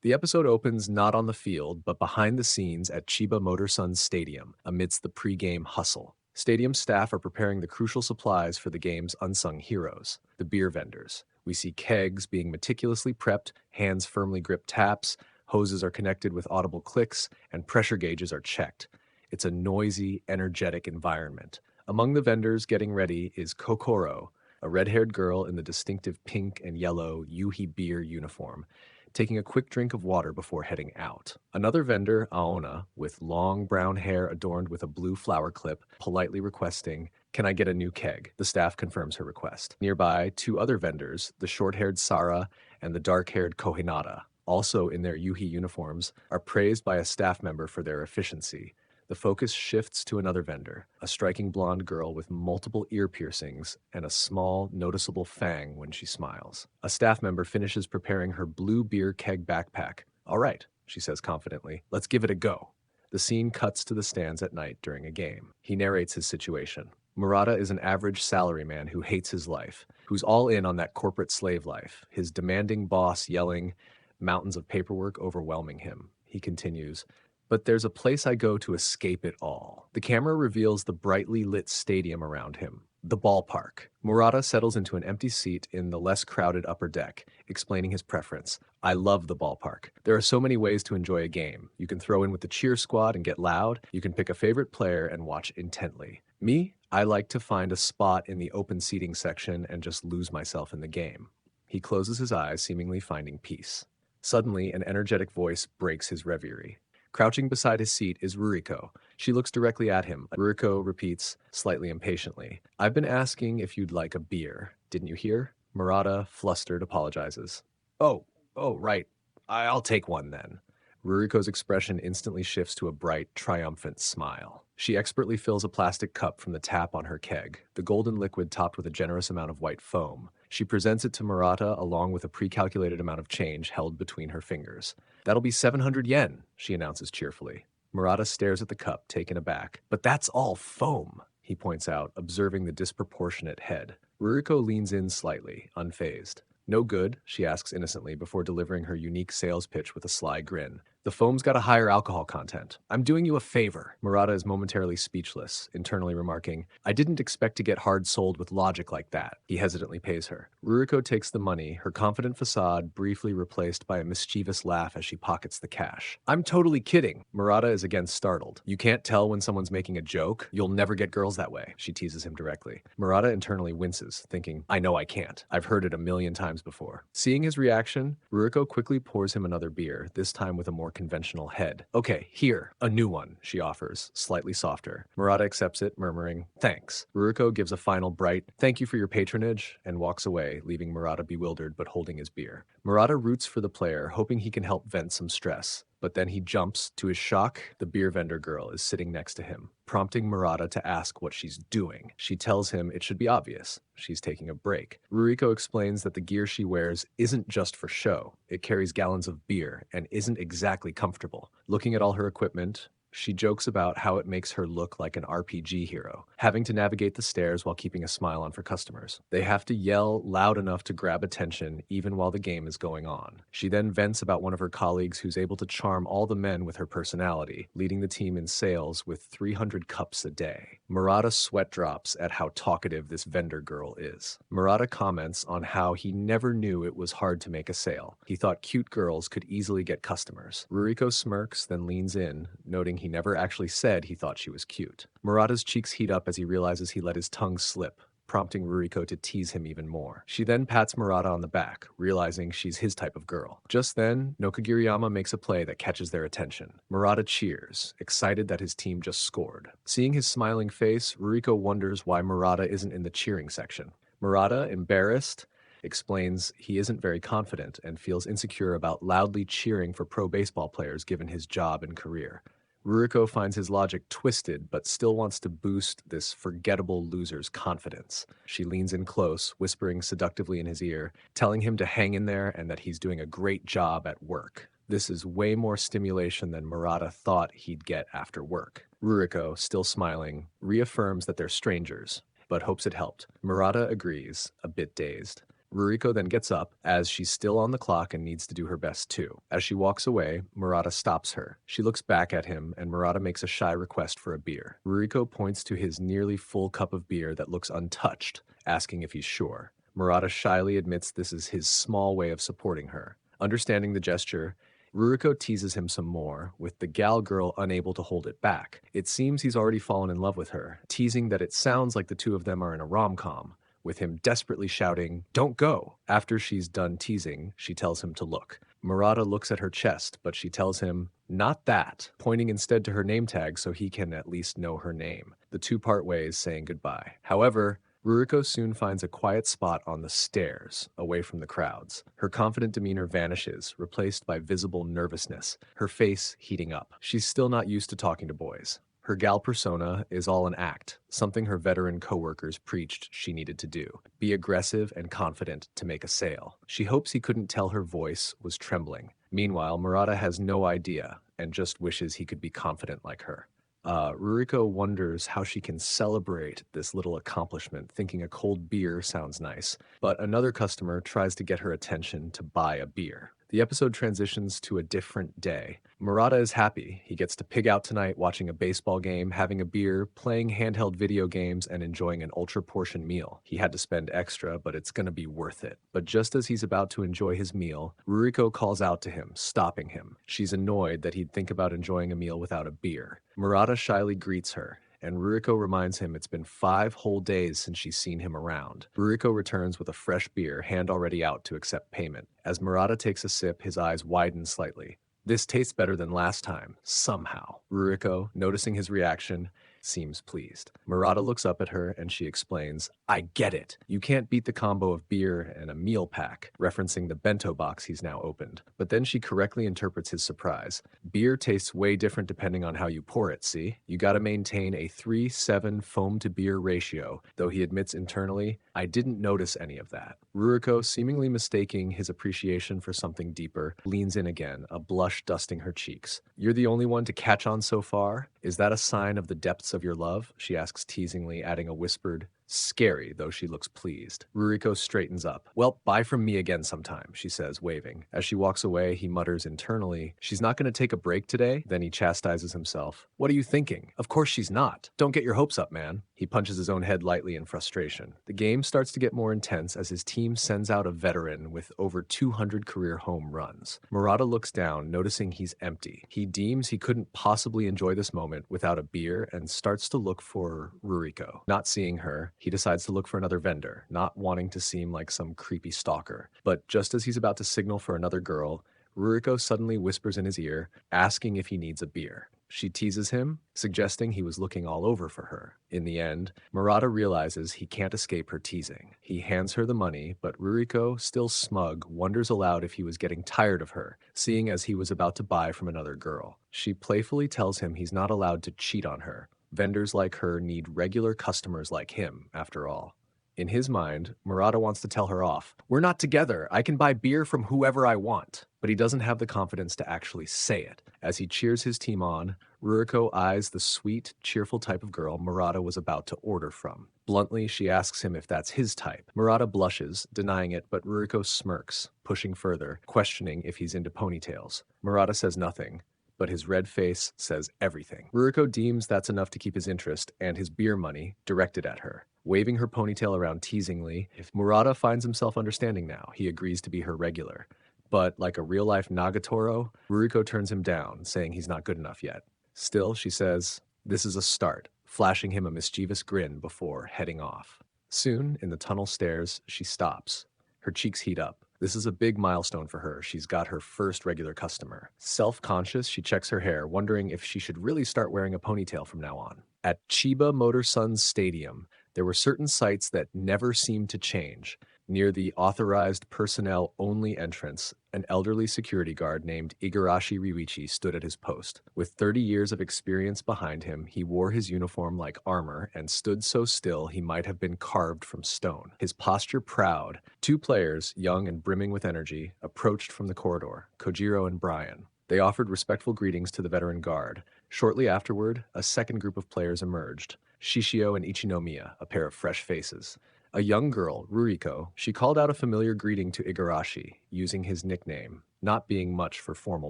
The episode opens not on the field, but behind the scenes at Chiba Motorsun Stadium, amidst the pre-game hustle. Stadium staff are preparing the crucial supplies for the game's unsung heroes, the beer vendors. We see kegs being meticulously prepped, hands firmly grip taps, hoses are connected with audible clicks, and pressure gauges are checked. It's a noisy, energetic environment. Among the vendors getting ready is Kokoro, a red-haired girl in the distinctive pink and yellow Yuhi beer uniform, taking a quick drink of water before heading out. Another vendor, Aona, with long brown hair adorned with a blue flower clip, politely requesting, "Can I get a new keg?" The staff confirms her request. Nearby, two other vendors, the short-haired Sara and the dark-haired Kohinata, also in their Yuhi uniforms, are praised by a staff member for their efficiency. The focus shifts to another vendor, a striking blonde girl with multiple ear piercings and a small, noticeable fang when she smiles. A staff member finishes preparing her blue beer keg backpack. "All right," she says confidently, "let's give it a go." The scene cuts to the stands at night during a game. He narrates his situation. Murata is an average salaryman who hates his life, who's all in on that corporate slave life, his demanding boss yelling, mountains of paperwork overwhelming him. He continues, "But there's a place I go to escape it all." The camera reveals the brightly lit stadium around him, the ballpark. Murata settles into an empty seat in the less crowded upper deck, explaining his preference. "I love the ballpark. There are so many ways to enjoy a game. You can throw in with the cheer squad and get loud. You can pick a favorite player and watch intently. Me, I like to find a spot in the open seating section and just lose myself in the game." He closes his eyes, seemingly finding peace. Suddenly, an energetic voice breaks his reverie. Crouching beside his seat is Ruriko. She looks directly at him. Ruriko repeats, slightly impatiently, "I've been asking if you'd like a beer. Didn't you hear?" Murata, flustered, apologizes. Oh, right. I'll take one then." Ruriko's expression instantly shifts to a bright, triumphant smile. She expertly fills a plastic cup from the tap on her keg, the golden liquid topped with a generous amount of white foam. She presents it to Murata along with a pre-calculated amount of change held between her fingers. "That'll be 700 yen, she announces cheerfully. Murata stares at the cup, taken aback. "But that's all foam," he points out, observing the disproportionate head. Ruriko leans in slightly, unfazed. "No good?" she asks innocently before delivering her unique sales pitch with a sly grin. "The foam's got a higher alcohol content. I'm doing you a favor." Murata is momentarily speechless, internally remarking, "I didn't expect to get hard-sold with logic like that." He hesitantly pays her. Ruriko takes the money, her confident facade briefly replaced by a mischievous laugh as she pockets the cash. "I'm totally kidding." Murata is again startled. "You can't tell when someone's making a joke? You'll never get girls that way," she teases him directly. Murata internally winces, thinking, "I know I can't. I've heard it a million times before." Seeing his reaction, Ruriko quickly pours him another beer, this time with a more conventional head. "Okay, here, a new one," she offers, slightly softer. Murata accepts it, murmuring, "Thanks." Ruriko gives a final bright, "Thank you for your patronage," and walks away, leaving Murata bewildered but holding his beer. Murata roots for the player, hoping he can help vent some stress. But then he jumps. To his shock, the beer vendor girl is sitting next to him, prompting Murata to ask what she's doing. She tells him it should be obvious. She's taking a break. Ruriko explains that the gear she wears isn't just for show. It carries gallons of beer and isn't exactly comfortable. Looking at all her equipment, she jokes about how it makes her look like an RPG hero, having to navigate the stairs while keeping a smile on for customers. They have to yell loud enough to grab attention even while the game is going on. She then vents about one of her colleagues who's able to charm all the men with her personality, leading the team in sales with 300 cups a day. Murata sweat drops at how talkative this vendor girl is. Murata comments on how he never knew it was hard to make a sale. He thought cute girls could easily get customers. Ruriko smirks, then leans in, noting he never actually said he thought she was cute. Murata's cheeks heat up as he realizes he let his tongue slip, prompting Ruriko to tease him even more. She then pats Murata on the back, realizing she's his type of girl. Just then, Nokagiriyama makes a play that catches their attention. Murata cheers, excited that his team just scored. Seeing his smiling face, Ruriko wonders why Murata isn't in the cheering section. Murata, embarrassed, explains he isn't very confident and feels insecure about loudly cheering for pro baseball players given his job and career. Ruriko finds his logic twisted, but still wants to boost this forgettable loser's confidence. She leans in close, whispering seductively in his ear, telling him to hang in there and that he's doing a great job at work. This is way more stimulation than Murata thought he'd get after work. Ruriko, still smiling, reaffirms that they're strangers, but hopes it helped. Murata agrees, a bit dazed. Ruriko then gets up, as she's still on the clock and needs to do her best too. As she walks away, Marada stops her. She looks back at him, and Marada makes a shy request for a beer. Ruriko points to his nearly full cup of beer that looks untouched, asking if he's sure. Marada shyly admits this is his small way of supporting her. Understanding the gesture, Ruriko teases him some more, with the gal girl unable to hold it back. It seems he's already fallen in love with her, teasing that it sounds like the two of them are in a rom-com, with him desperately shouting, "Don't go!" After she's done teasing, she tells him to look. Marada looks at her chest, but she tells him, "Not that," pointing instead to her name tag so he can at least know her name. The two part ways, saying goodbye. However, Ruriko soon finds a quiet spot on the stairs, away from the crowds. Her confident demeanor vanishes, replaced by visible nervousness, her face heating up. She's still not used to talking to boys. Her gal persona is all an act, something her veteran coworkers preached she needed to do. Be aggressive and confident to make a sale. She hopes he couldn't tell her voice was trembling. Meanwhile, Marada has no idea and just wishes he could be confident like her. Ruriko wonders how she can celebrate this little accomplishment, thinking a cold beer sounds nice, but another customer tries to get her attention to buy a beer. The episode transitions to a different day. Marada is happy. He gets to pig out tonight watching a baseball game, having a beer, playing handheld video games, and enjoying an ultra-portion meal. He had to spend extra, but it's gonna be worth it. But just as he's about to enjoy his meal, Ruriko calls out to him, stopping him. She's annoyed that he'd think about enjoying a meal without a beer. Marada shyly greets her, and Ruriko reminds him it's been 5 whole days since she's seen him around. Ruriko returns with a fresh beer, hand already out to accept payment. As Marada takes a sip, his eyes widen slightly. This tastes better than last time, somehow. Ruriko, noticing his reaction, seems pleased. Marada looks up at her and she explains, "I get it. You can't beat the combo of beer and a meal pack," referencing the bento box he's now opened. But then she correctly interprets his surprise. Beer tastes way different depending on how you pour it, see? You gotta maintain a 3-7 foam to beer ratio, though he admits internally, "I didn't notice any of that." Ruriko, seemingly mistaking his appreciation for something deeper, leans in again, a blush dusting her cheeks. "You're the only one to catch on so far? Is that a sign of the depths of your love?" she asks teasingly, adding a whispered, "Scary," though she looks pleased. Ruriko straightens up. "Well, buy from me again sometime," she says, waving. As she walks away, he mutters internally, "She's not going to take a break today?" Then he chastises himself. "What are you thinking? Of course she's not. Don't get your hopes up, man." He punches his own head lightly in frustration. The game starts to get more intense as his team sends out a veteran with over 200 career home runs. Marada looks down, noticing he's empty. He deems he couldn't possibly enjoy this moment without a beer and starts to look for Ruriko. Not seeing her, he decides to look for another vendor, not wanting to seem like some creepy stalker. But just as he's about to signal for another girl, Ruriko suddenly whispers in his ear, asking if he needs a beer. She teases him, suggesting he was looking all over for her. In the end, Marada realizes he can't escape her teasing. He hands her the money, but Ruriko, still smug, wonders aloud if he was getting tired of her, seeing as he was about to buy from another girl. She playfully tells him he's not allowed to cheat on her. Vendors like her need regular customers like him, after all. In his mind, Marada wants to tell her off. "We're not together. I can buy beer from whoever I want." But he doesn't have the confidence to actually say it. As he cheers his team on, Ruriko eyes the sweet, cheerful type of girl Marada was about to order from. Bluntly, she asks him if that's his type. Marada blushes, denying it, but Ruriko smirks, pushing further, questioning if he's into ponytails. Marada says nothing, but his red face says everything. Ruriko deems that's enough to keep his interest and his beer money directed at her. Waving her ponytail around teasingly, if Marada finds himself understanding now, he agrees to be her regular. But like a real-life Nagatoro, Ruriko turns him down, saying he's not good enough yet. Still, she says, "This is a start," flashing him a mischievous grin before heading off. Soon, in the tunnel stairs, she stops. Her cheeks heat up. This is a big milestone for her. She's got her first regular customer. Self-conscious, she checks her hair, wondering if she should really start wearing a ponytail from now on. At Chiba Motor Suns Stadium, there were certain sights that never seemed to change. Near the authorized personnel-only entrance, an elderly security guard named Igarashi Ryuichi stood at his post. With 30 years of experience behind him, he wore his uniform like armor and stood so still he might have been carved from stone. His posture proud, 2 players, young and brimming with energy, approached from the corridor, Kojiro and Brian. They offered respectful greetings to the veteran guard. Shortly afterward, a second group of players emerged, Shishio and Ichinomiya, a pair of fresh faces. A young girl, Ruriko, she called out a familiar greeting to Igarashi, using his nickname, not being much for formal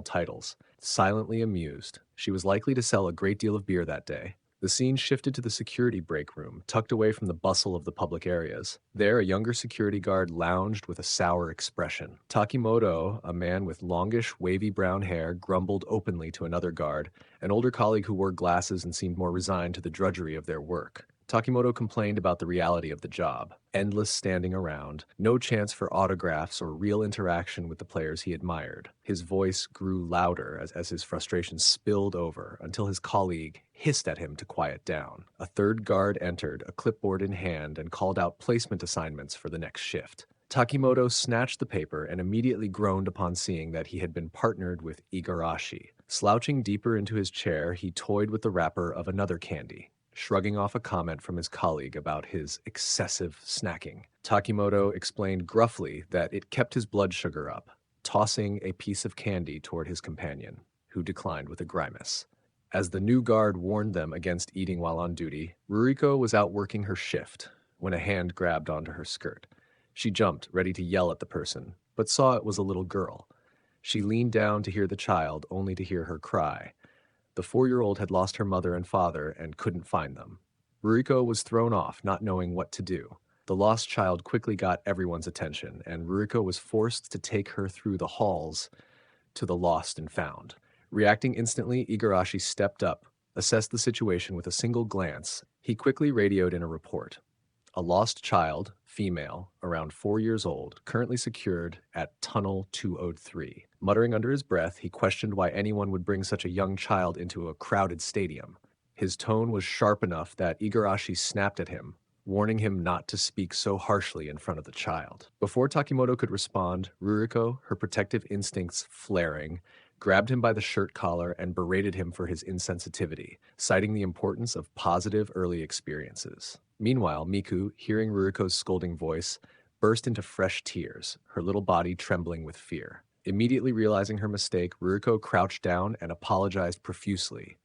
titles. Silently amused, she was likely to sell a great deal of beer that day. The scene shifted to the security break room, tucked away from the bustle of the public areas. There, a younger security guard lounged with a sour expression. Takimoto, a man with longish, wavy brown hair, grumbled openly to another guard, an older colleague who wore glasses and seemed more resigned to the drudgery of their work. Takimoto complained about the reality of the job. Endless standing around, no chance for autographs or real interaction with the players he admired. His voice grew louder as his frustration spilled over until his colleague hissed at him to quiet down. A third guard entered, a clipboard in hand, and called out placement assignments for the next shift. Takimoto snatched the paper and immediately groaned upon seeing that he had been partnered with Igarashi. Slouching deeper into his chair, he toyed with the wrapper of another candy, shrugging off a comment from his colleague about his excessive snacking. Takimoto explained gruffly that it kept his blood sugar up, tossing a piece of candy toward his companion, who declined with a grimace. As the new guard warned them against eating while on duty, Ruriko was out working her shift when a hand grabbed onto her skirt. She jumped, ready to yell at the person, but saw it was a little girl. She leaned down to hear the child, only to hear her cry. The 4-year-old had lost her mother and father and couldn't find them. Ruriko was thrown off, not knowing what to do. The lost child quickly got everyone's attention, and Ruriko was forced to take her through the halls to the lost and found. Reacting instantly, Igarashi stepped up, assessed the situation with a single glance. He quickly radioed in a report. A lost child, female, around 4 years old, currently secured at Tunnel 203. Muttering under his breath, he questioned why anyone would bring such a young child into a crowded stadium. His tone was sharp enough that Igarashi snapped at him, warning him not to speak so harshly in front of the child. Before Takimoto could respond, Ruriko, her protective instincts flaring, grabbed him by the shirt collar and berated him for his insensitivity, citing the importance of positive early experiences. Meanwhile, Miku, hearing Ruriko's scolding voice, burst into fresh tears, her little body trembling with fear. Immediately realizing her mistake, Ruriko crouched down and apologized profusely.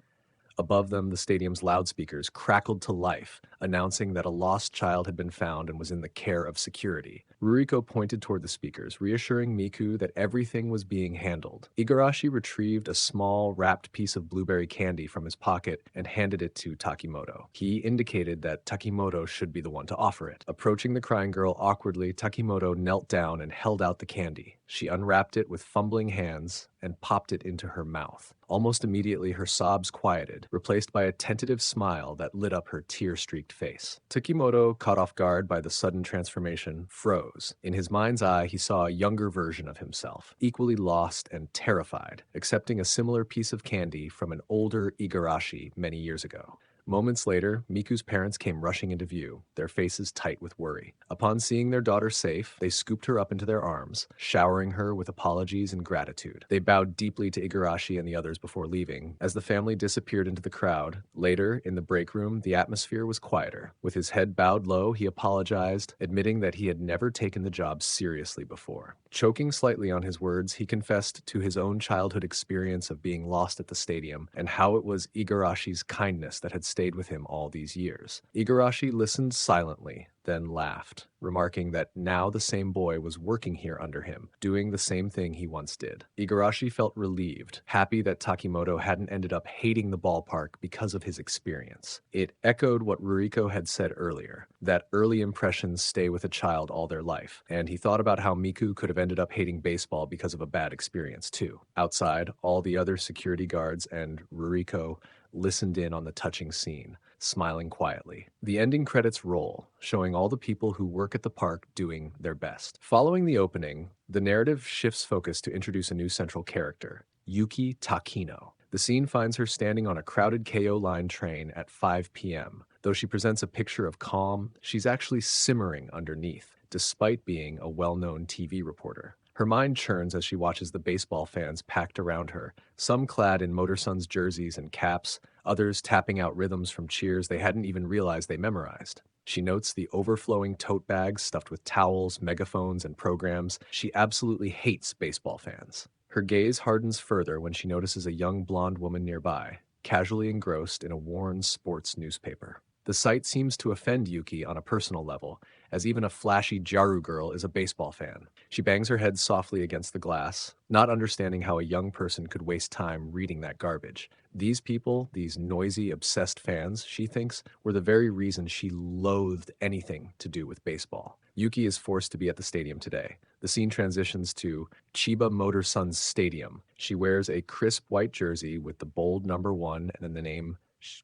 Above them, the stadium's loudspeakers crackled to life, announcing that a lost child had been found and was in the care of security. Ruriko pointed toward the speakers, reassuring Miku that everything was being handled. Igarashi retrieved a small, wrapped piece of blueberry candy from his pocket and handed it to Takimoto. He indicated that Takimoto should be the one to offer it. Approaching the crying girl awkwardly, Takimoto knelt down and held out the candy. She unwrapped it with fumbling hands and popped it into her mouth. Almost immediately, her sobs quieted, replaced by a tentative smile that lit up her tear-streaked face. Takimoto, caught off guard by the sudden transformation, froze. In his mind's eye, he saw a younger version of himself, equally lost and terrified, accepting a similar piece of candy from an older Igarashi many years ago. Moments later, Miku's parents came rushing into view, their faces tight with worry. Upon seeing their daughter safe, they scooped her up into their arms, showering her with apologies and gratitude. They bowed deeply to Igarashi and the others before leaving. As the family disappeared into the crowd, later, in the break room, the atmosphere was quieter. With his head bowed low, he apologized, admitting that he had never taken the job seriously before. Choking slightly on his words, he confessed to his own childhood experience of being lost at the stadium and how it was Igarashi's kindness that had stayed with him all these years. Igarashi listened silently, then laughed, remarking that now the same boy was working here under him, doing the same thing he once did. Igarashi felt relieved, happy that Takimoto hadn't ended up hating the ballpark because of his experience. It echoed what Ruriko had said earlier, that early impressions stay with a child all their life, and he thought about how Miku could have ended up hating baseball because of a bad experience too. Outside, all the other security guards and Ruriko listened in on the touching scene, smiling quietly. The ending credits roll, showing all the people who work at the park doing their best. Following the opening, the narrative shifts focus to introduce a new central character, Yuki Takino. The scene finds her standing on a crowded KO line train at 5 p.m. Though she presents a picture of calm, she's actually simmering underneath, despite being a well-known TV reporter. Her mind churns as she watches the baseball fans packed around her, some clad in Motor Suns jerseys and caps, others tapping out rhythms from cheers they hadn't even realized they memorized. She notes the overflowing tote bags stuffed with towels, megaphones, and programs. She absolutely hates baseball fans. Her gaze hardens further when she notices a young blonde woman nearby, casually engrossed in a worn sports newspaper. The sight seems to offend Yuki on a personal level, as even a flashy Jaru girl is a baseball fan. She bangs her head softly against the glass, not understanding how a young person could waste time reading that garbage. These people, these noisy, obsessed fans, she thinks, were the very reason she loathed anything to do with baseball. Yuki is forced to be at the stadium today. The scene transitions to Chiba Motor Sons Stadium. She wears a crisp white jersey with the bold number 1 and the name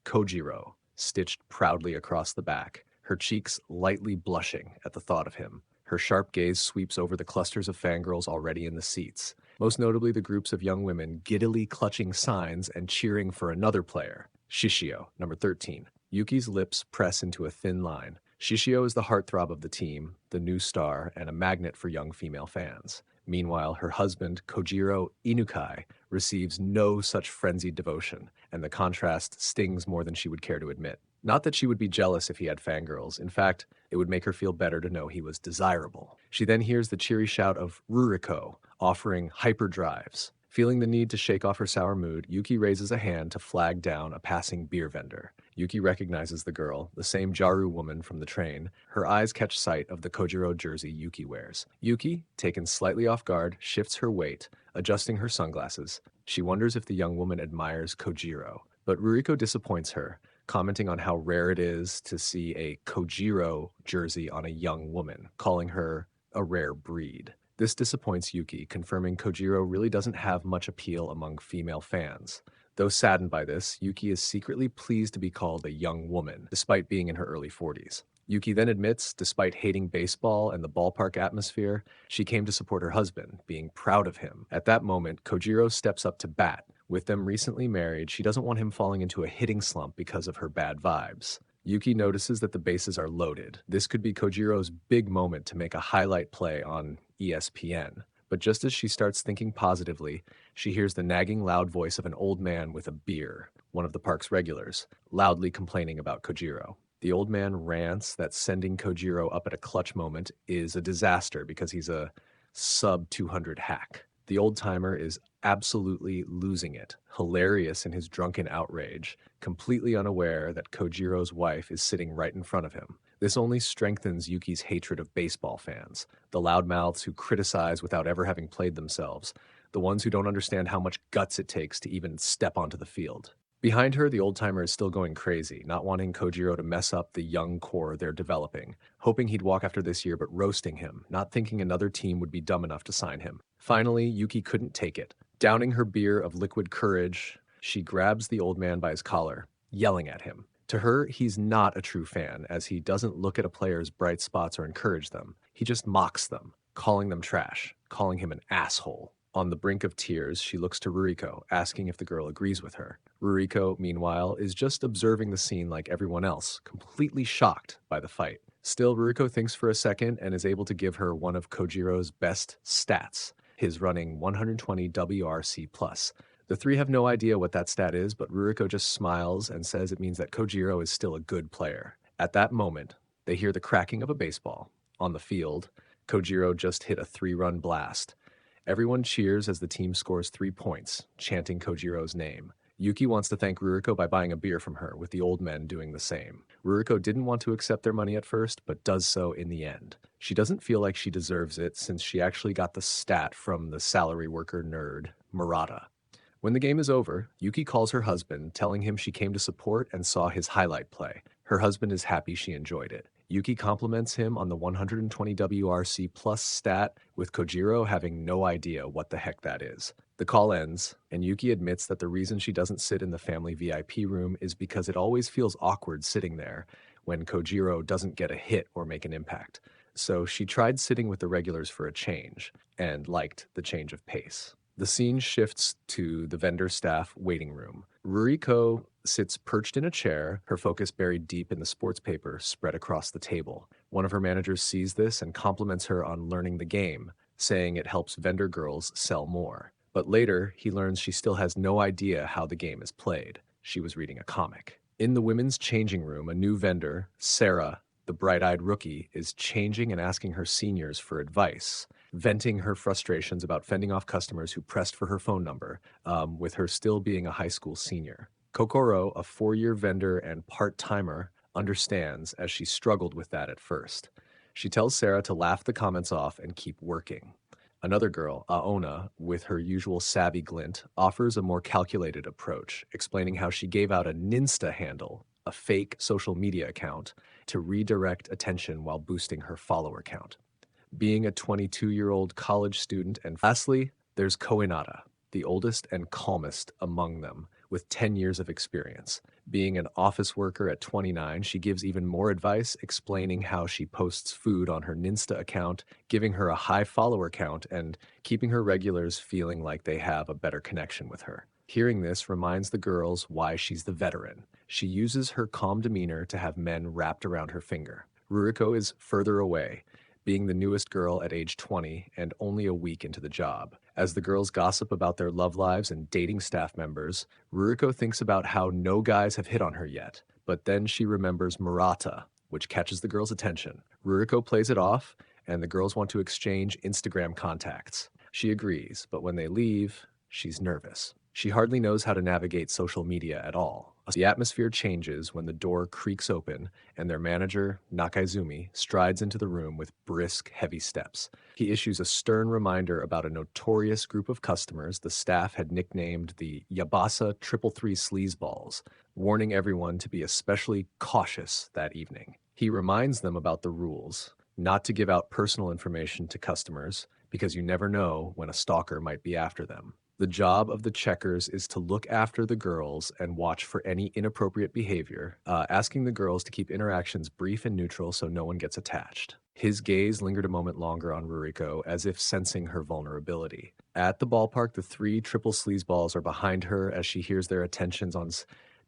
Kojiro stitched proudly across the back, her cheeks lightly blushing at the thought of him. Her sharp gaze sweeps over the clusters of fangirls already in the seats, most notably the groups of young women giddily clutching signs and cheering for another player, Shishio, number 13. Yuki's lips press into a thin line. Shishio is the heartthrob of the team, the new star, and a magnet for young female fans. Meanwhile, her husband, Kojiro Inukai, receives no such frenzied devotion, and the contrast stings more than she would care to admit. Not that she would be jealous if he had fangirls. In fact, it would make her feel better to know he was desirable. She then hears the cheery shout of Ruriko, offering hyperdrives. Feeling the need to shake off her sour mood, Yuki raises a hand to flag down a passing beer vendor. Yuki recognizes the girl, the same Jaru woman from the train. Her eyes catch sight of the Kojiro jersey Yuki wears. Yuki, taken slightly off guard, shifts her weight, adjusting her sunglasses. She wonders if the young woman admires Kojiro. But Ruriko disappoints her, commenting on how rare it is to see a Kojiro jersey on a young woman, calling her a rare breed. This disappoints Yuki, confirming Kojiro really doesn't have much appeal among female fans. Though saddened by this, Yuki is secretly pleased to be called a young woman, despite being in her early 40s. Yuki then admits, despite hating baseball and the ballpark atmosphere, she came to support her husband, being proud of him. At that moment, Kojiro steps up to bat. With them recently married, she doesn't want him falling into a hitting slump because of her bad vibes. Yuki notices that the bases are loaded. This could be Kojiro's big moment to make a highlight play on ESPN. But just as she starts thinking positively, she hears the nagging loud voice of an old man with a beer, one of the park's regulars, loudly complaining about Kojiro. The old man rants that sending Kojiro up at a clutch moment is a disaster because he's a sub-200 hack. The old-timer is absolutely losing it, hilarious in his drunken outrage, completely unaware that Kojiro's wife is sitting right in front of him. This only strengthens Yuki's hatred of baseball fans, the loudmouths who criticize without ever having played themselves, the ones who don't understand how much guts it takes to even step onto the field. Behind her, the old-timer is still going crazy, not wanting Kojiro to mess up the young core they're developing, hoping he'd walk after this year but roasting him, not thinking another team would be dumb enough to sign him. Finally, Yuki couldn't take it. Downing her beer of liquid courage, she grabs the old man by his collar, yelling at him. To her, he's not a true fan, as he doesn't look at a player's bright spots or encourage them. He just mocks them, calling them trash, calling him an asshole. On the brink of tears, she looks to Ruriko, asking if the girl agrees with her. Ruriko, meanwhile, is just observing the scene like everyone else, completely shocked by the fight. Still, Ruriko thinks for a second and is able to give her one of Kojiro's best stats, his running 120 WRC+. The three have no idea what that stat is, but Ruriko just smiles and says it means that Kojiro is still a good player. At that moment, they hear the cracking of a baseball. On the field, Kojiro just hit a 3-run blast. Everyone cheers as the team scores 3 points, chanting Kojiro's name. Yuki wants to thank Ruriko by buying a beer from her, with the old men doing the same. Ruriko didn't want to accept their money at first, but does so in the end. She doesn't feel like she deserves it since she actually got the stat from the salary worker nerd, Marada. When the game is over, Yuki calls her husband, telling him she came to support and saw his highlight play. Her husband is happy she enjoyed it. Yuki compliments him on the 120 WRC+ stat, with Kojiro having no idea what the heck that is. The call ends, and Yuki admits that the reason she doesn't sit in the family VIP room is because it always feels awkward sitting there when Kojiro doesn't get a hit or make an impact. So she tried sitting with the regulars for a change, and liked the change of pace. The scene shifts to the vendor staff waiting room. Ruriko sits perched in a chair, her focus buried deep in the sports paper spread across the table. One of her managers sees this and compliments her on learning the game, saying it helps vendor girls sell more. But later, he learns she still has no idea how the game is played. She was reading a comic. In the women's changing room, a new vendor, Sarah, the bright-eyed rookie, is changing and asking her seniors for advice, venting her frustrations about fending off customers who pressed for her phone number, with her still being a high school senior. Kokoro, a 4-year vendor and part-timer, understands, as she struggled with that at first. She tells Sarah to laugh the comments off and keep working. Another girl, Aona, with her usual savvy glint, offers a more calculated approach, explaining how she gave out a Ninsta handle, a fake social media account, to redirect attention while boosting her follower count. Being a 22-year-old college student, and lastly, there's Koinada, the oldest and calmest among them, with 10 years of experience. Being an office worker at 29, she gives even more advice, explaining how she posts food on her Ninsta account, giving her a high follower count, and keeping her regulars feeling like they have a better connection with her. Hearing this reminds the girls why she's the veteran. She uses her calm demeanor to have men wrapped around her finger. Ruriko is further away, being the newest girl at age 20 and only a week into the job. As the girls gossip about their love lives and dating staff members, Ruriko thinks about how no guys have hit on her yet, but then she remembers Murata, which catches the girls' attention. Ruriko plays it off, and the girls want to exchange Instagram contacts. She agrees, but when they leave, she's nervous. She hardly knows how to navigate social media at all. The atmosphere changes when the door creaks open and their manager, Nakaizumi, strides into the room with brisk, heavy steps. He issues a stern reminder about a notorious group of customers the staff had nicknamed the Yabasa 333 Sleazeballs, warning everyone to be especially cautious that evening. He reminds them about the rules, not to give out personal information to customers, because you never know when a stalker might be after them. The job of the checkers is to look after the girls and watch for any inappropriate behavior, asking the girls to keep interactions brief and neutral so no one gets attached. His gaze lingered a moment longer on Ruriko, as if sensing her vulnerability. At the ballpark, the three triple sleazeballs are behind her as she hears their attentions on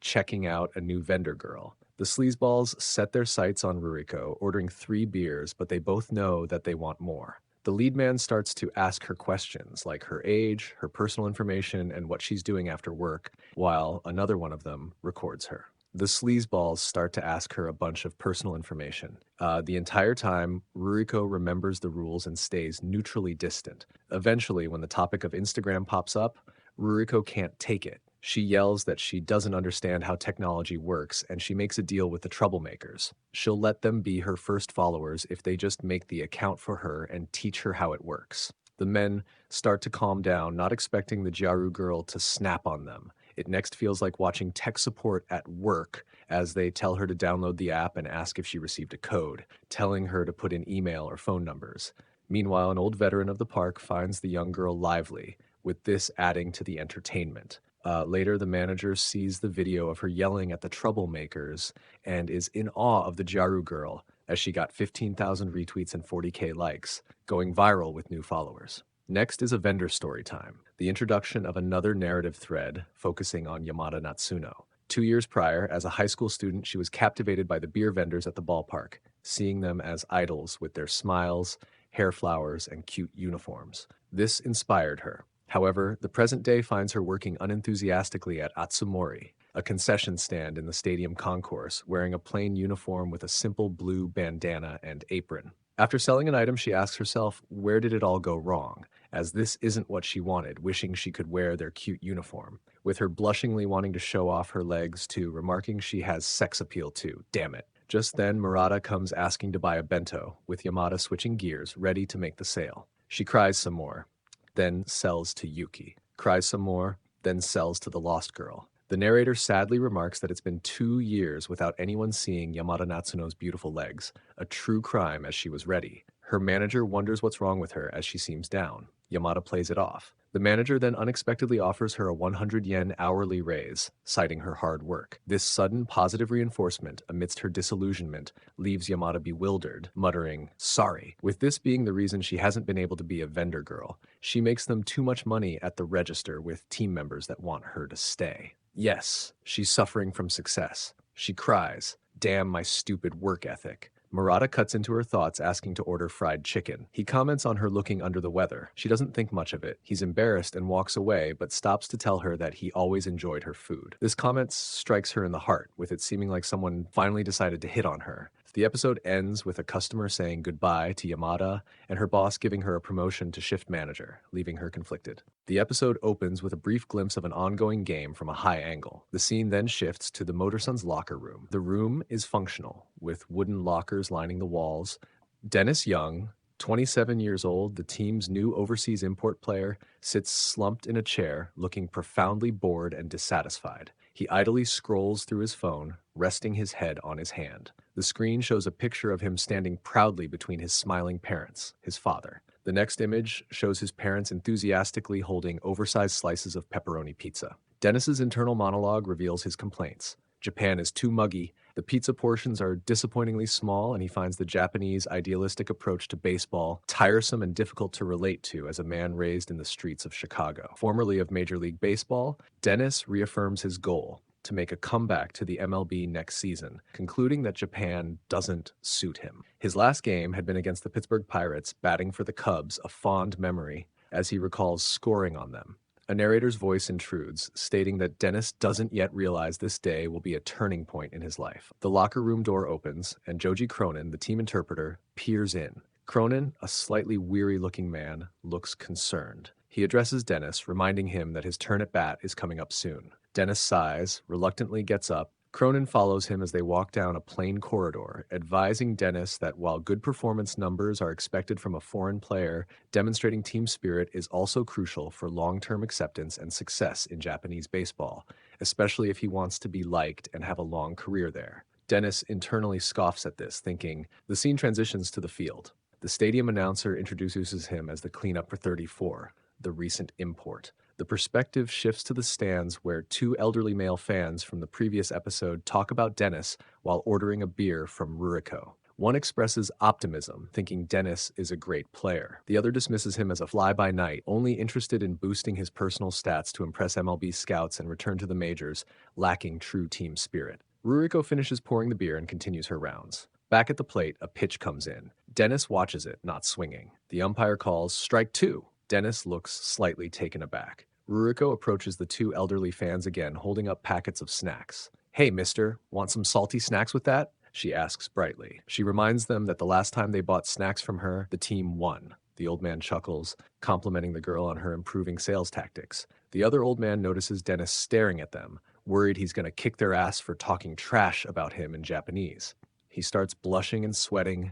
checking out a new vendor girl. The sleazeballs set their sights on Ruriko, ordering 3 beers, but they both know that they want more. The lead man starts to ask her questions, like her age, her personal information, and what she's doing after work, while another one of them records her. The sleazeballs start to ask her a bunch of personal information. The entire time, Ruriko remembers the rules and stays neutrally distant. Eventually, when the topic of Instagram pops up, Ruriko can't take it. She yells that she doesn't understand how technology works, and she makes a deal with the troublemakers. She'll let them be her first followers if they just make the account for her and teach her how it works. The men start to calm down, not expecting the Gyaru girl to snap on them. It next feels like watching tech support at work as they tell her to download the app and ask if she received a code, telling her to put in email or phone numbers. Meanwhile, an old veteran of the park finds the young girl lively, with this adding to the entertainment. Later, the manager sees the video of her yelling at the troublemakers and is in awe of the Gyaru girl, as she got 15,000 retweets and 40K likes, going viral with new followers. Next is a vendor story time, the introduction of another narrative thread focusing on Yamada Natsuno. 2 years prior, as a high school student, she was captivated by the beer vendors at the ballpark, seeing them as idols with their smiles, hair flowers, and cute uniforms. This inspired her. However, the present day finds her working unenthusiastically at Atsumori, a concession stand in the stadium concourse, wearing a plain uniform with a simple blue bandana and apron. After selling an item, she asks herself, where did it all go wrong, as this isn't what she wanted, wishing she could wear their cute uniform, with her blushingly wanting to show off her legs too, remarking she has sex appeal too, damn it. Just then, Marada comes asking to buy a bento, with Yamada switching gears, ready to make the sale. She cries some more, then sells to Yuki, cries some more, then sells to the lost girl. The narrator sadly remarks that it's been 2 years without anyone seeing Yamada Natsuno's beautiful legs, a true crime as she was ready. Her manager wonders what's wrong with her as she seems down. Yamada plays it off. The manager then unexpectedly offers her a 100 yen hourly raise, citing her hard work. This sudden positive reinforcement amidst her disillusionment leaves Yamada bewildered, muttering, sorry. With this being the reason she hasn't been able to be a vendor girl, she makes them too much money at the register with team members that want her to stay. Yes, she's suffering from success. She cries, damn my stupid work ethic. Marada cuts into her thoughts, asking to order fried chicken. He comments on her looking under the weather. She doesn't think much of it. He's embarrassed and walks away, but stops to tell her that he always enjoyed her food. This comment strikes her in the heart, with it seeming like someone finally decided to hit on her. The episode ends with a customer saying goodbye to Yamada and her boss giving her a promotion to shift manager, leaving her conflicted. The episode opens with a brief glimpse of an ongoing game from a high angle. The scene then shifts to the Motor Son's locker room. The room is functional, with wooden lockers lining the walls, Dennis Young, 27 years old, the team's new overseas import player, sits slumped in a chair, looking profoundly bored and dissatisfied. He idly scrolls through his phone, resting his head on his hand. The screen shows a picture of him standing proudly between his smiling parents, his father. The next image shows his parents enthusiastically holding oversized slices of pepperoni pizza. Dennis's internal monologue reveals his complaints. Japan is too muggy, the pizza portions are disappointingly small, and he finds the Japanese idealistic approach to baseball tiresome and difficult to relate to as a man raised in the streets of Chicago. Formerly of Major League Baseball, Dennis reaffirms his goal to make a comeback to the MLB next season, concluding that Japan doesn't suit him. His last game had been against the Pittsburgh Pirates, batting for the Cubs, a fond memory, as he recalls scoring on them. A narrator's voice intrudes, stating that Dennis doesn't yet realize this day will be a turning point in his life. The locker room door opens, and Joji Cronin, the team interpreter, peers in. Cronin, a slightly weary-looking man, looks concerned. He addresses Dennis, reminding him that his turn at bat is coming up soon. Dennis sighs, reluctantly gets up. Cronin follows him as they walk down a plain corridor, advising Dennis that while good performance numbers are expected from a foreign player, demonstrating team spirit is also crucial for long-term acceptance and success in Japanese baseball, especially if he wants to be liked and have a long career there. Dennis internally scoffs at this, thinking, the scene transitions to the field. The stadium announcer introduces him as the cleanup for 34, the recent import. The perspective shifts to the stands where two elderly male fans from the previous episode talk about Dennis while ordering a beer from Ruriko. One expresses optimism, thinking Dennis is a great player. The other dismisses him as a fly-by-night, only interested in boosting his personal stats to impress MLB scouts and return to the majors, lacking true team spirit. Ruriko finishes pouring the beer and continues her rounds. Back at the plate, a pitch comes in. Dennis watches it, not swinging. The umpire calls strike two. Dennis looks slightly taken aback. Ruriko approaches the two elderly fans again, holding up packets of snacks. Hey, mister, want some salty snacks with that? She asks brightly. She reminds them that the last time they bought snacks from her, the team won. The old man chuckles, complimenting the girl on her improving sales tactics. The other old man notices Dennis staring at them, worried he's going to kick their ass for talking trash about him in Japanese. He starts blushing and sweating,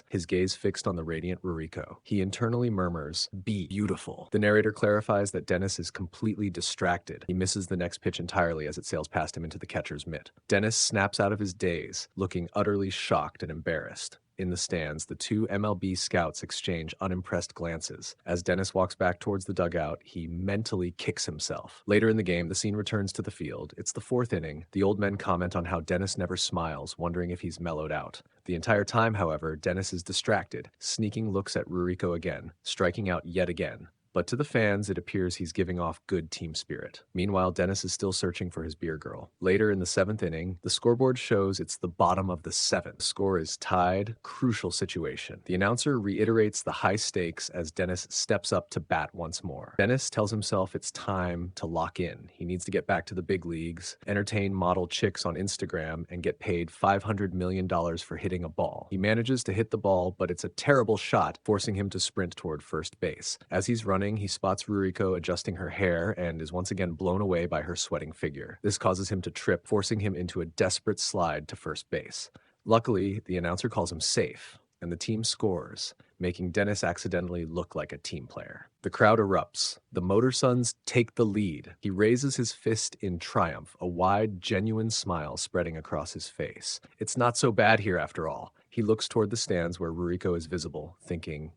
his gaze fixed on the radiant Ruriko. He internally murmurs, "Be beautiful." The narrator clarifies that Dennis is completely distracted. He misses the next pitch entirely as it sails past him into the catcher's mitt. Dennis snaps out of his daze, looking utterly shocked and embarrassed. In the stands, the two MLB scouts exchange unimpressed glances. As Dennis walks back towards the dugout, he mentally kicks himself. Later in the game, the scene returns to the field. It's the fourth inning. The old men comment on how Dennis never smiles, wondering if he's mellowed out. The entire time, however, Dennis is distracted, sneaking looks at Ruriko again, striking out yet again. But to the fans, it appears he's giving off good team spirit. Meanwhile, Dennis is still searching for his beer girl. Later in the seventh inning, the scoreboard shows it's the bottom of the seventh. The score is tied, crucial situation. The announcer reiterates the high stakes as Dennis steps up to bat once more. Dennis tells himself it's time to lock in. He needs to get back to the big leagues, entertain model chicks on Instagram, and get paid $500 million for hitting a ball. He manages to hit the ball, but it's a terrible shot, forcing him to sprint toward first base. As he's running, he spots Ruriko adjusting her hair and is once again blown away by her sweating figure. This causes him to trip, forcing him into a desperate slide to first base. Luckily, the announcer calls him safe, and the team scores, making Dennis accidentally look like a team player. The crowd erupts. The Motor Sons take the lead. He raises his fist in triumph, a wide, genuine smile spreading across his face. It's not so bad here after all. He looks toward the stands where Ruriko is visible, thanking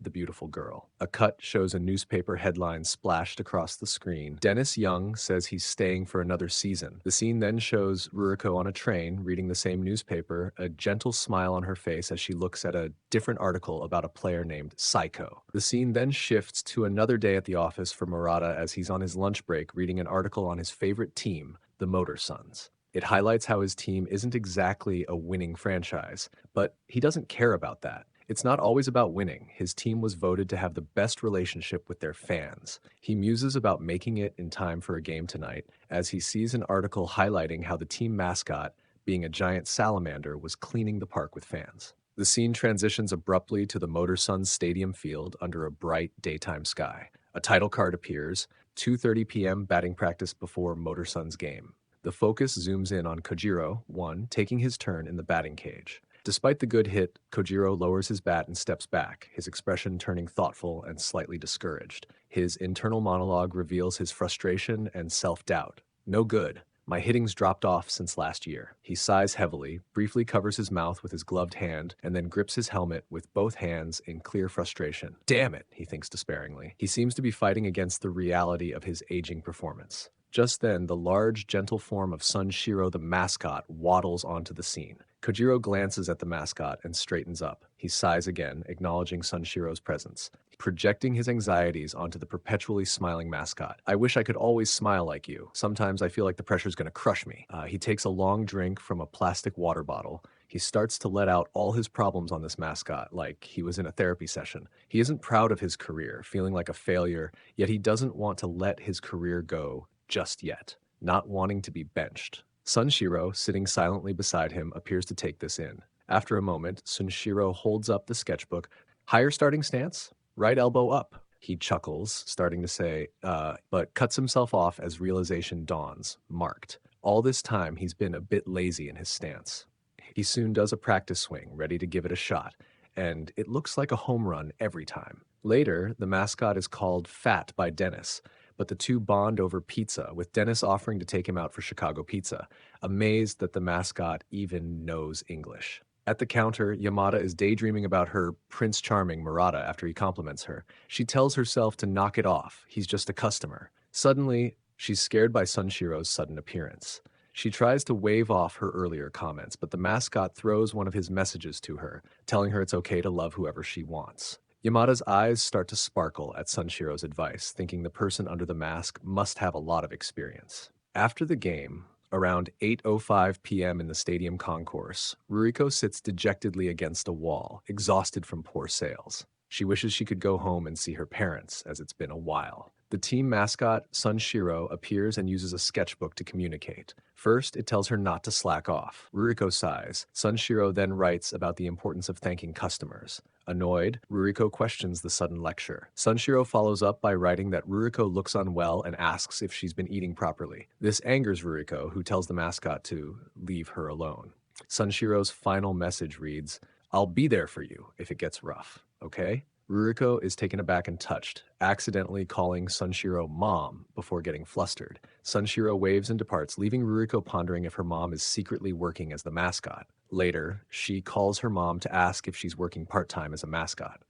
the beautiful girl. A cut shows a newspaper headline splashed across the screen. Dennis Young says he's staying for another season. The scene then shows Ruriko on a train, reading the same newspaper, a gentle smile on her face as she looks at a different article about a player named Psycho. The scene then shifts to another day at the office for Marada as he's on his lunch break reading an article on his favorite team, the Motor Sons. It highlights how his team isn't exactly a winning franchise, but he doesn't care about that. It's not always about winning. His team was voted to have the best relationship with their fans. He muses about making it in time for a game tonight as he sees an article highlighting how the team mascot, being a giant salamander, was cleaning the park with fans. The scene transitions abruptly to the Motor Sons Stadium field under a bright daytime sky. A title card appears, 2:30 p.m. batting practice before Motor Sons game. The focus zooms in on Kojiro, 1, taking his turn in the batting cage. Despite the good hit, Kojiro lowers his bat and steps back, his expression turning thoughtful and slightly discouraged. His internal monologue reveals his frustration and self-doubt. No good. My hitting's dropped off since last year. He sighs heavily, briefly covers his mouth with his gloved hand, and then grips his helmet with both hands in clear frustration. Damn it, he thinks despairingly. He seems to be fighting against the reality of his aging performance. Just then, the large, gentle form of Sunshiro the mascot waddles onto the scene. Kojiro glances at the mascot and straightens up. He sighs again, acknowledging Sunshiro's presence, projecting his anxieties onto the perpetually smiling mascot. I wish I could always smile like you. Sometimes I feel like the pressure's gonna crush me. He takes a long drink from a plastic water bottle. He starts to let out all his problems on this mascot, like he was in a therapy session. He isn't proud of his career, feeling like a failure, yet he doesn't want to let his career go just yet, not wanting to be benched. Sunshiro, sitting silently beside him, appears to take this in. After a moment, Sunshiro holds up the sketchbook. Higher starting stance, right elbow up. He chuckles, starting to say, but cuts himself off as realization dawns, marked. All this time, he's been a bit lazy in his stance. He soon does a practice swing, ready to give it a shot, and it looks like a home run every time. Later, the mascot is called Fat by Dennis, but the two bond over pizza, with Dennis offering to take him out for Chicago pizza, amazed that the mascot even knows English. At the counter, Yamada is daydreaming about her Prince Charming Marada after he compliments her. She tells herself to knock it off, he's just a customer. Suddenly, she's scared by Sunshiro's sudden appearance. She tries to wave off her earlier comments, but the mascot throws one of his messages to her, telling her it's okay to love whoever she wants. Yamada's eyes start to sparkle at Sunshiro's advice, thinking the person under the mask must have a lot of experience. After the game, around 8:05 p.m. in the stadium concourse, Ruriko sits dejectedly against a wall, exhausted from poor sales. She wishes she could go home and see her parents, as it's been a while. The team mascot, Sunshiro, appears and uses a sketchbook to communicate. First, it tells her not to slack off. Ruriko sighs. Sunshiro then writes about the importance of thanking customers. Annoyed, Ruriko questions the sudden lecture. Sunshiro follows up by writing that Ruriko looks unwell and asks if she's been eating properly. This angers Ruriko, who tells the mascot to leave her alone. Sunshiro's final message reads, "I'll be there for you if it gets rough, okay?" Ruriko is taken aback and touched, accidentally calling Sunshiro Mom before getting flustered. Sunshiro waves and departs, leaving Ruriko pondering if her mom is secretly working as the mascot. Later, she calls her mom to ask if she's working part-time as a mascot.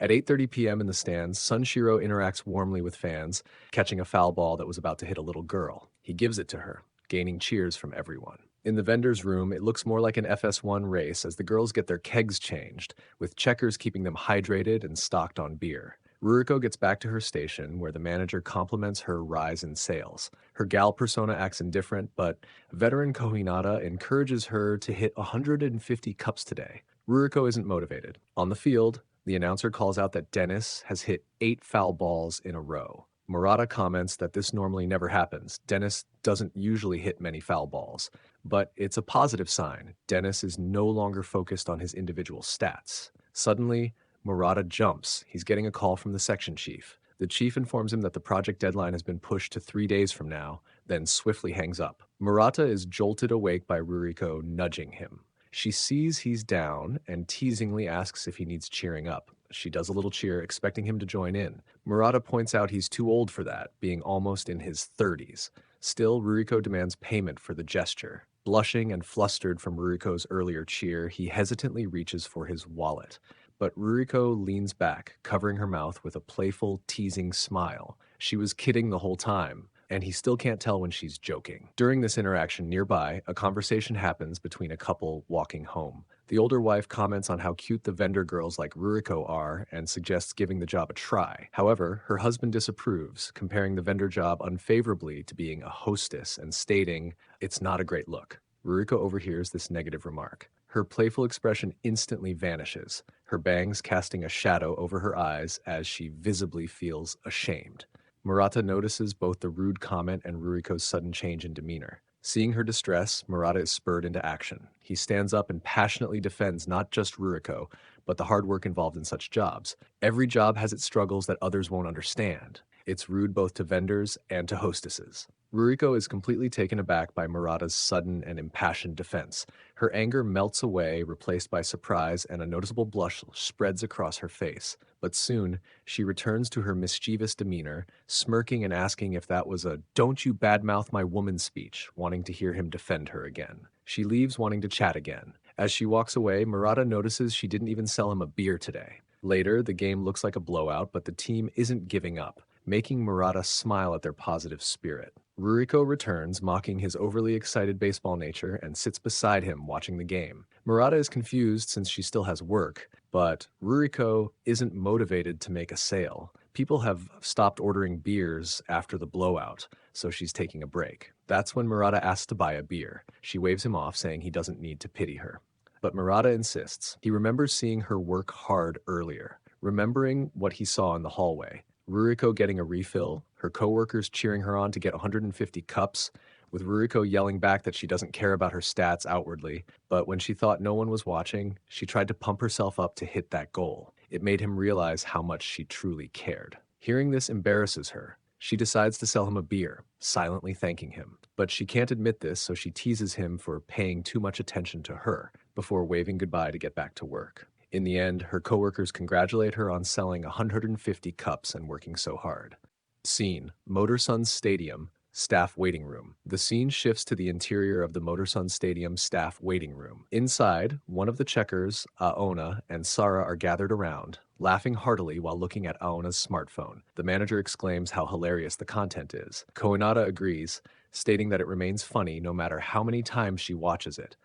At 8:30 p.m. in the stands, Sunshiro interacts warmly with fans, catching a foul ball that was about to hit a little girl. He gives it to her, gaining cheers from everyone. In the vendor's room, it looks more like an FS1 race as the girls get their kegs changed, with checkers keeping them hydrated and stocked on beer. Ruriko gets back to her station, where the manager compliments her rise in sales. Her gal persona acts indifferent, but veteran Kohinata encourages her to hit 150 cups today. Ruriko isn't motivated. On the field, the announcer calls out that Dennis has hit 8 foul balls in a row. Marada comments that this normally never happens. Dennis doesn't usually hit many foul balls. But it's a positive sign. Dennis is no longer focused on his individual stats. Suddenly, Marada jumps. He's getting a call from the section chief. The chief informs him that the project deadline has been pushed to 3 days from now, then swiftly hangs up. Murata is jolted awake by Ruriko nudging him. She sees he's down and teasingly asks if he needs cheering up. She does a little cheer, expecting him to join in. Murata points out he's too old for that, being almost in his 30s. Still, Ruriko demands payment for the gesture. Blushing and flustered from Ruriko's earlier cheer, he hesitantly reaches for his wallet. But Ruriko leans back, covering her mouth with a playful, teasing smile. She was kidding the whole time, and he still can't tell when she's joking. During this interaction nearby, a conversation happens between a couple walking home. The older wife comments on how cute the vendor girls like Ruriko are and suggests giving the job a try. However, her husband disapproves, comparing the vendor job unfavorably to being a hostess and stating, "It's not a great look." Ruriko overhears this negative remark. Her playful expression instantly vanishes, her bangs casting a shadow over her eyes as she visibly feels ashamed. Murata notices both the rude comment and Ruriko's sudden change in demeanor. Seeing her distress, Murata is spurred into action. He stands up and passionately defends not just Ruriko, but the hard work involved in such jobs. Every job has its struggles that others won't understand, It's rude both to vendors and to hostesses. Ruriko is completely taken aback by Marada's sudden and impassioned defense. Her anger melts away, replaced by surprise, and a noticeable blush spreads across her face. But soon, she returns to her mischievous demeanor, smirking and asking if that was a "don't you badmouth my woman" speech, wanting to hear him defend her again. She leaves wanting to chat again. As she walks away, Marada notices she didn't even sell him a beer today. Later, the game looks like a blowout, but the team isn't giving up, making Marada smile at their positive spirit. Ruriko returns, mocking his overly excited baseball nature, and sits beside him watching the game. Marada is confused since she still has work, but Ruriko isn't motivated to make a sale. People have stopped ordering beers after the blowout, so she's taking a break. That's when Marada asks to buy a beer. She waves him off, saying he doesn't need to pity her. But Marada insists. He remembers seeing her work hard earlier, remembering what he saw in the hallway. Ruriko getting a refill, her coworkers cheering her on to get 150 cups, with Ruriko yelling back that she doesn't care about her stats outwardly, but when she thought no one was watching, she tried to pump herself up to hit that goal. It made him realize how much she truly cared. Hearing this embarrasses her. She decides to sell him a beer, silently thanking him. But she can't admit this, so she teases him for paying too much attention to her, before waving goodbye to get back to work. In the end, her coworkers congratulate her on selling 150 cups and working so hard. Scene: Motor Sun Stadium, staff waiting room. The scene shifts to the interior of the Motor Sun Stadium staff waiting room. Inside, one of the checkers, Aona, and Sara are gathered around, laughing heartily while looking at Aona's smartphone. The manager exclaims how hilarious the content is. Koinada agrees, stating that it remains funny no matter how many times she watches it.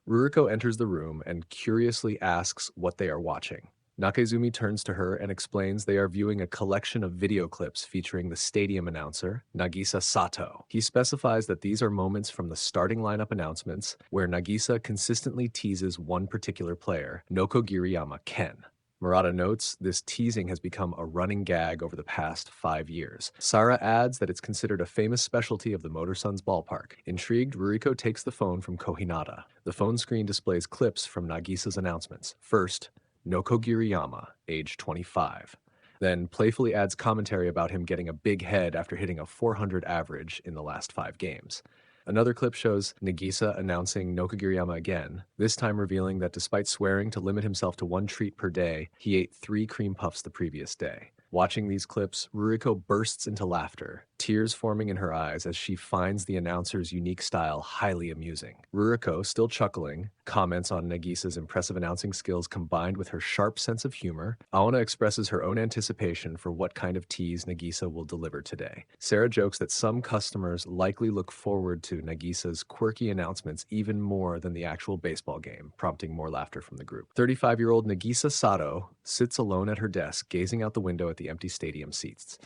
Ruriko enters the room and curiously asks what they are watching. Nakezumi turns to her and explains they are viewing a collection of video clips featuring the stadium announcer, Nagisa Sato. He specifies that these are moments from the starting lineup announcements where Nagisa consistently teases one particular player, Nokogiriyama Ken. Marada notes this teasing has become a running gag over the past 5 years. Sara adds that it's considered a famous specialty of the Motor Suns ballpark. Intrigued, Ruriko takes the phone from Kohinada. The phone screen displays clips from Nagisa's announcements. First, Nokogiriyama, age 25. Then playfully adds commentary about him getting a big head after hitting a 400 average in the last 5 games. Another clip shows Nagisa announcing Nokogiriyama again, this time revealing that despite swearing to limit himself to 1 treat per day, he ate 3 cream puffs the previous day. Watching these clips, Ruriko bursts into laughter, tears forming in her eyes as she finds the announcer's unique style highly amusing. Ruriko, still chuckling, comments on Nagisa's impressive announcing skills combined with her sharp sense of humor. Aona expresses her own anticipation for what kind of tease Nagisa will deliver today. Sarah jokes that some customers likely look forward to Nagisa's quirky announcements even more than the actual baseball game, prompting more laughter from the group. 35-year-old Nagisa Sato sits alone at her desk, gazing out the window at the empty stadium seats.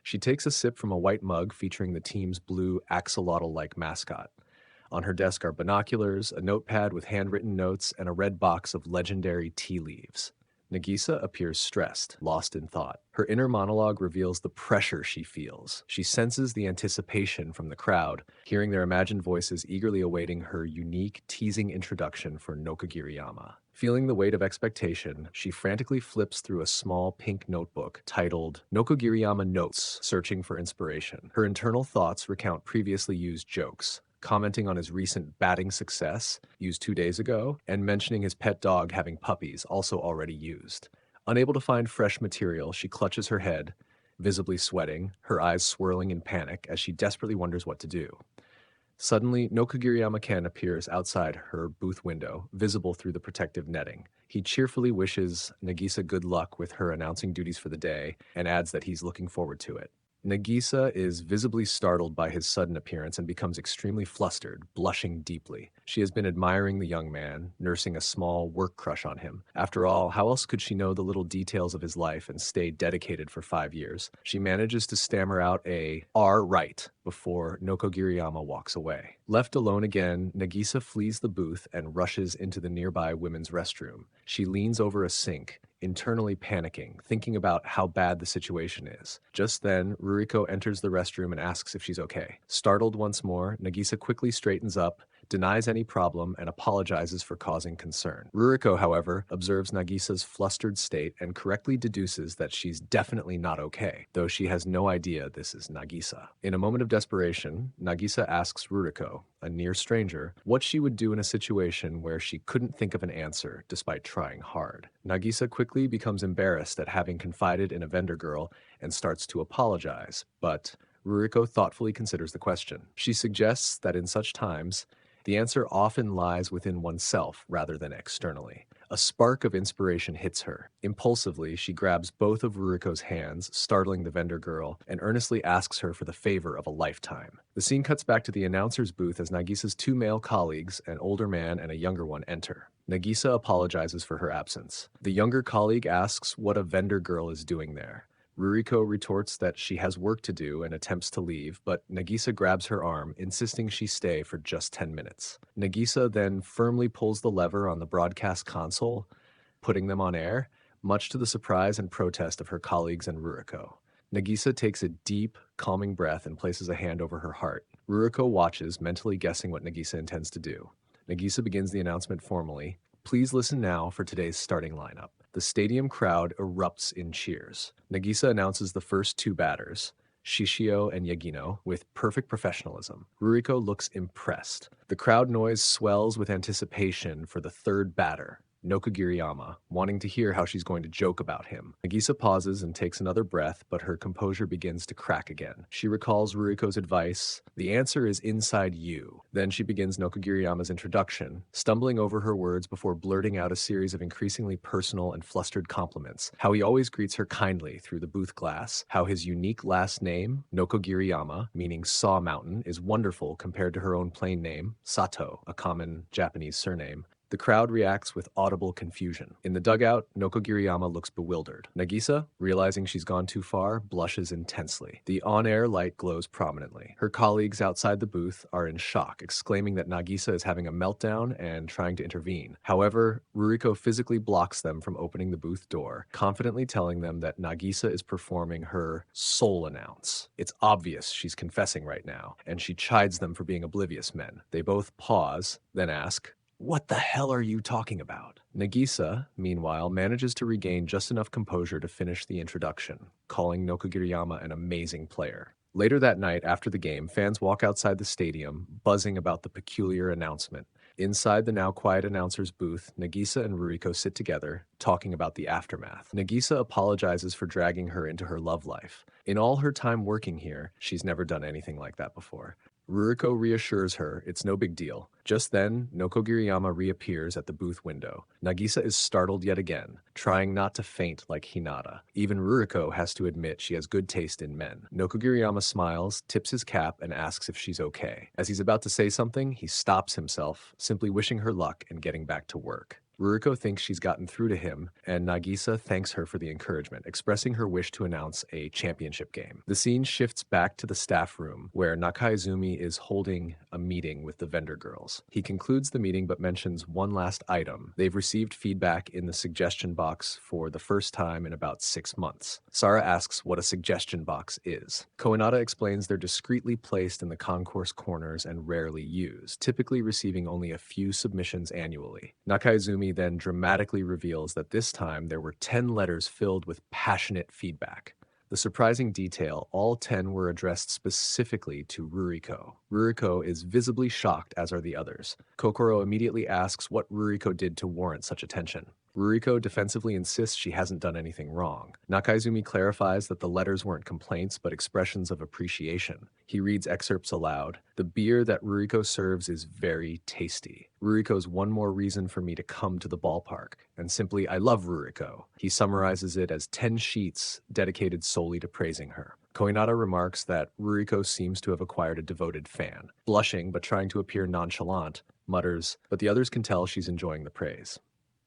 She takes a sip from a white mug featuring the team's blue axolotl-like mascot. On her desk are binoculars, a notepad with handwritten notes, and a red box of legendary tea leaves. Nagisa appears stressed, lost in thought. Her inner monologue reveals the pressure she feels. She senses the anticipation from the crowd, hearing their imagined voices eagerly awaiting her unique, teasing introduction for Nokogiriyama. Feeling the weight of expectation, she frantically flips through a small pink notebook titled Nokogiriyama Notes, searching for inspiration. Her internal thoughts recount previously used jokes, commenting on his recent batting success, used 2 days ago, and mentioning his pet dog having puppies, also already used. Unable to find fresh material, she clutches her head, visibly sweating, her eyes swirling in panic as she desperately wonders what to do. Suddenly, Nokogiriyama Ken appears outside her booth window, visible through the protective netting. He cheerfully wishes Nagisa good luck with her announcing duties for the day and adds that he's looking forward to it. Nagisa is visibly startled by his sudden appearance and becomes extremely flustered, blushing deeply. She has been admiring the young man, nursing a small work crush on him. After all, how else could she know the little details of his life and stay dedicated for 5 years? She manages to stammer out a "are right" before Nokogiriyama walks away. Left alone again, Nagisa flees the booth and rushes into the nearby women's restroom. She leans over a sink, internally panicking, thinking about how bad the situation is. Just then, Ruriko enters the restroom and asks if she's okay. Startled once more, Nagisa quickly straightens up, denies any problem, and apologizes for causing concern. Ruriko, however, observes Nagisa's flustered state and correctly deduces that she's definitely not okay, though she has no idea this is Nagisa. In a moment of desperation, Nagisa asks Ruriko, a near stranger, what she would do in a situation where she couldn't think of an answer despite trying hard. Nagisa quickly becomes embarrassed at having confided in a vendor girl and starts to apologize, but Ruriko thoughtfully considers the question. She suggests that in such times, the answer often lies within oneself rather than externally. A spark of inspiration hits her. Impulsively, she grabs both of Ruriko's hands, startling the vendor girl, and earnestly asks her for the favor of a lifetime. The scene cuts back to the announcer's booth as Nagisa's two male colleagues, an older man and a younger one, enter. Nagisa apologizes for her absence. The younger colleague asks what a vendor girl is doing there. Ruriko retorts that she has work to do and attempts to leave, but Nagisa grabs her arm, insisting she stay for just 10 minutes. Nagisa then firmly pulls the lever on the broadcast console, putting them on air, much to the surprise and protest of her colleagues and Ruriko. Nagisa takes a deep, calming breath and places a hand over her heart. Ruriko watches, mentally guessing what Nagisa intends to do. Nagisa begins the announcement formally. Please listen now for today's starting lineup. The stadium crowd erupts in cheers. Nagisa announces the first two batters, Shishio and Yagino, with perfect professionalism. Ruriko looks impressed. The crowd noise swells with anticipation for the third batter, Nokogiriyama, wanting to hear how she's going to joke about him. Nagisa pauses and takes another breath, but her composure begins to crack again. She recalls Ruriko's advice, the answer is inside you. Then she begins Nokogiriyama's introduction, stumbling over her words before blurting out a series of increasingly personal and flustered compliments. How he always greets her kindly through the booth glass, how his unique last name, Nokogiriyama, meaning Saw Mountain, is wonderful compared to her own plain name, Sato, a common Japanese surname. The crowd reacts with audible confusion. In the dugout, Nokogiriyama looks bewildered. Nagisa, realizing she's gone too far, blushes intensely. The on-air light glows prominently. Her colleagues outside the booth are in shock, exclaiming that Nagisa is having a meltdown and trying to intervene. However, Ruriko physically blocks them from opening the booth door, confidently telling them that Nagisa is performing her soul announce. It's obvious she's confessing right now, and she chides them for being oblivious men. They both pause, then ask, what the hell are you talking about? Nagisa, meanwhile, manages to regain just enough composure to finish the introduction, calling Nokogiriyama an amazing player. Later that night, after the game, fans walk outside the stadium, buzzing about the peculiar announcement. Inside the now quiet announcer's booth, Nagisa and Ruriko sit together, talking about the aftermath. Nagisa apologizes for dragging her into her love life. In all her time working here, she's never done anything like that before. Ruriko reassures her it's no big deal. Just then, Nokogiriyama reappears at the booth window. Nagisa is startled yet again, trying not to faint like Hinata. Even Ruriko has to admit she has good taste in men. Nokogiriyama smiles, tips his cap, and asks if she's okay. As he's about to say something, he stops himself, simply wishing her luck and getting back to work. Ruriko thinks she's gotten through to him, and Nagisa thanks her for the encouragement, expressing her wish to announce a championship game. The scene shifts back to the staff room, where Nakaizumi is holding a meeting with the vendor girls. He concludes the meeting but mentions one last item. They've received feedback in the suggestion box for the first time in about 6 months. Sara asks what a suggestion box is. Koinada explains they're discreetly placed in the concourse corners and rarely used, typically receiving only a few submissions annually. Nakaizumi then dramatically reveals that this time there were 10 letters filled with passionate feedback. The surprising detail, all 10 were addressed specifically to Ruriko. Ruriko is visibly shocked, as are the others. Kokoro immediately asks what Ruriko did to warrant such attention. Ruriko defensively insists she hasn't done anything wrong. Nakaizumi clarifies that the letters weren't complaints but expressions of appreciation. He reads excerpts aloud. The beer that Ruriko serves is very tasty. Ruriko's one more reason for me to come to the ballpark. And simply, I love Ruriko. He summarizes it as 10 sheets dedicated solely to praising her. Koinada remarks that Ruriko seems to have acquired a devoted fan. Blushing, but trying to appear nonchalant, mutters, but the others can tell she's enjoying the praise.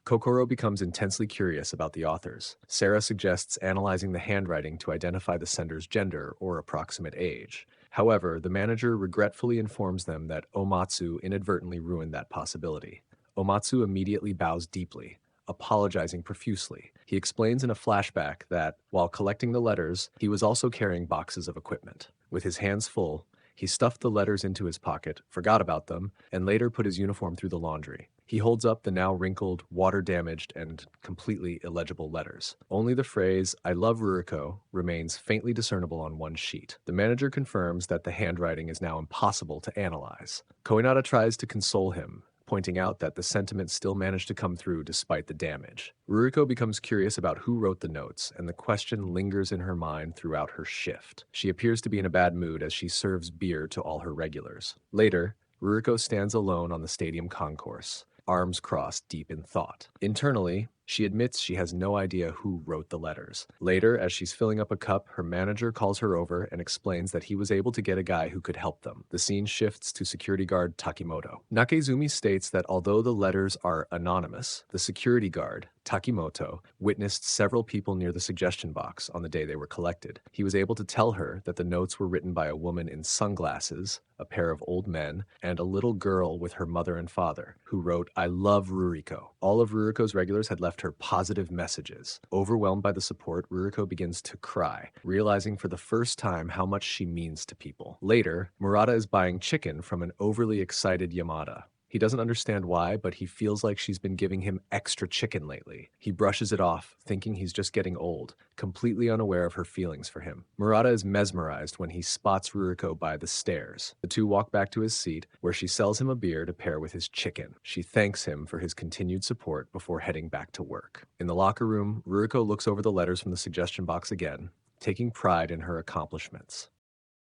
Kokoro becomes intensely curious about the authors. Sarah suggests analyzing the handwriting to identify the sender's gender or approximate age. However, the manager regretfully informs them that Omatsu inadvertently ruined that possibility. Omatsu immediately bows deeply, apologizing profusely. He explains in a flashback that, while collecting the letters, he was also carrying boxes of equipment. With his hands full, He stuffed the letters into his pocket, forgot about them, and later put his uniform through the laundry. He holds up the now wrinkled, water-damaged, and completely illegible letters. Only the phrase, "I love Ruriko," remains faintly discernible on one sheet. The manager confirms that the handwriting is now impossible to analyze. Koinada tries to console him, pointing out that the sentiment still managed to come through despite the damage. Ruriko becomes curious about who wrote the notes, and the question lingers in her mind throughout her shift. She appears to be in a bad mood as she serves beer to all her regulars. Later, Ruriko stands alone on the stadium concourse, arms crossed deep in thought. Internally, she admits she has no idea who wrote the letters. Later, as she's filling up a cup, her manager calls her over and explains that he was able to get a guy who could help them. The scene shifts to security guard Takimoto. Nakezumi states that although the letters are anonymous, the security guard, Takimoto, witnessed several people near the suggestion box on the day they were collected. He was able to tell her that the notes were written by a woman in sunglasses, a pair of old men, and a little girl with her mother and father, who wrote, "I love Ruriko." All of Ruriko's regulars had left her positive messages. Overwhelmed by the support, Ruriko begins to cry, realizing for the first time how much she means to people. Later, Marada is buying chicken from an overly excited Yamada. He doesn't understand why, but he feels like she's been giving him extra chicken lately. He brushes it off, thinking he's just getting old, completely unaware of her feelings for him. Marada is mesmerized when he spots Ruriko by the stairs. The two walk back to his seat, where she sells him a beer to pair with his chicken. She thanks him for his continued support before heading back to work. In the locker room, Ruriko looks over the letters from the suggestion box again, taking pride in her accomplishments.